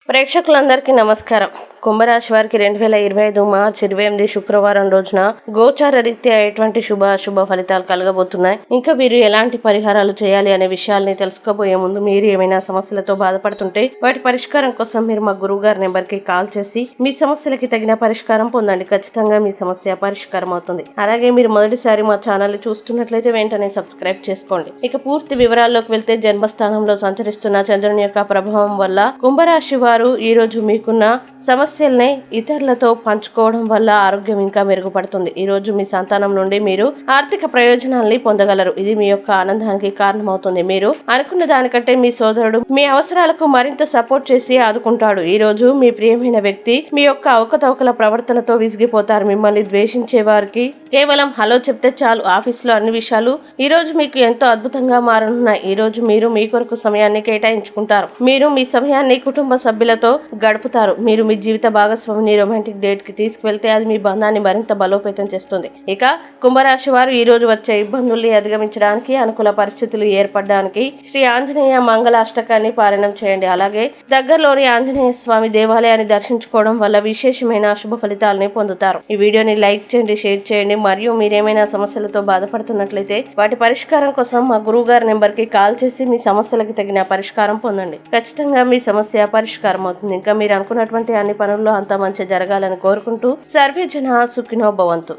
ప్రేక్షకులందరికీ నమస్కారం. కుంభరాశి వారికి 2025 మార్చి 28 శుక్రవారం రోజున గోచార రీత్యా ఎటువంటి శుభ ఫలితాలు కలగబోతున్నాయి, ఇంకా వీరు ఎలాంటి పరిహారాలు చేయాలి అనే విషయాల్ని తెలుసుకోబోయే ముందు మీరు ఏమైనా సమస్యలతో బాధపడుతుంటే వాటి పరిష్కారం కోసం మీరు మా గురువు గారి నెంబర్కి కాల్ చేసి మీ సమస్యలకి తగిన పరిష్కారం పొందండి. ఖచ్చితంగా మీ సమస్య పరిష్కారం అవుతుంది. అలాగే మీరు మొదటిసారి మా ఛానల్ చూస్తున్నట్లయితే వెంటనే సబ్స్క్రైబ్ చేసుకోండి. ఇక పూర్తి వివరాల్లోకి వెళ్తే, జన్మస్థానంలో సంచరిస్తున్న చంద్రుని యొక్క ప్రభావం వల్ల కుంభరాశి వారు ఈ రోజు మీకున్న సమస్యల్ని ఇతరులతో పంచుకోవడం వల్ల ఆరోగ్యం ఇంకా మెరుగుపడుతుంది. ఈ రోజు మీ సంతానం నుండి మీరు ఆర్థిక ప్రయోజనాల్ని పొందగలరు. ఇది మీ యొక్క ఆనందానికి కారణమవుతుంది. మీరు అనుకున్న దానికంటే మీ సోదరుడు మీ అవసరాలకు మరింత సపోర్ట్ చేసి ఆదుకుంటాడు. ఈ రోజు మీ ప్రియమైన వ్యక్తి మీ యొక్క అవకతవకల ప్రవర్తనతో విసిగిపోతారు. మిమ్మల్ని ద్వేషించే వారికి కేవలం హలో చెప్తే చాలు ఆఫీసులో అన్ని విషయాలు ఈ రోజు మీకు ఎంతో అద్భుతంగా మారనున్నాయి. ఈ రోజు మీరు మీ కొరకు సమయాన్ని కేటాయించుకుంటారు. మీరు మీ సమయాన్ని కుటుంబ సభ్యులతో గడుపుతారు. మీరు మీ జీవిత భాగస్వామిని రొమాంటిక్ డేట్ కి తీసుకువెళ్తే అది మీ బంధాన్ని మరింత బలోపేతం చేస్తుంది. ఇక కుంభరాశి వారు ఈ రోజు వచ్చే ఇబ్బందుల్ని అధిగమించడానికి, అనుకూల పరిస్థితులు ఏర్పడడానికి శ్రీ ఆంజనేయ మంగళ అష్టకాన్ని పారాయణం చేయండి. అలాగే దగ్గరలోని ఆంజనేయ స్వామి దేవాలయాన్ని దర్శించుకోవడం వల్ల విశేషమైన శుభ ఫలితాలని పొందుతారు. ఈ వీడియోని లైక్ చేయండి, షేర్ చేయండి. మరియు మీరేమైనా సమస్యలతో బాధపడుతున్నట్లయితే వాటి పరిష్కారం కోసం మా గురువు గారి నెంబర్ కి కాల్ చేసి మీ సమస్యలకి తగిన పరిష్కారం పొందండి. ఖచ్చితంగా మీ సమస్య పరిష్కారం అవుతుంది. ఇంకా మీరు అనుకున్నటువంటి అన్ని పనుల్లో అంతా మంచి జరగాలని కోరుకుంటూ సర్వే జన సుఖినో భవంతు.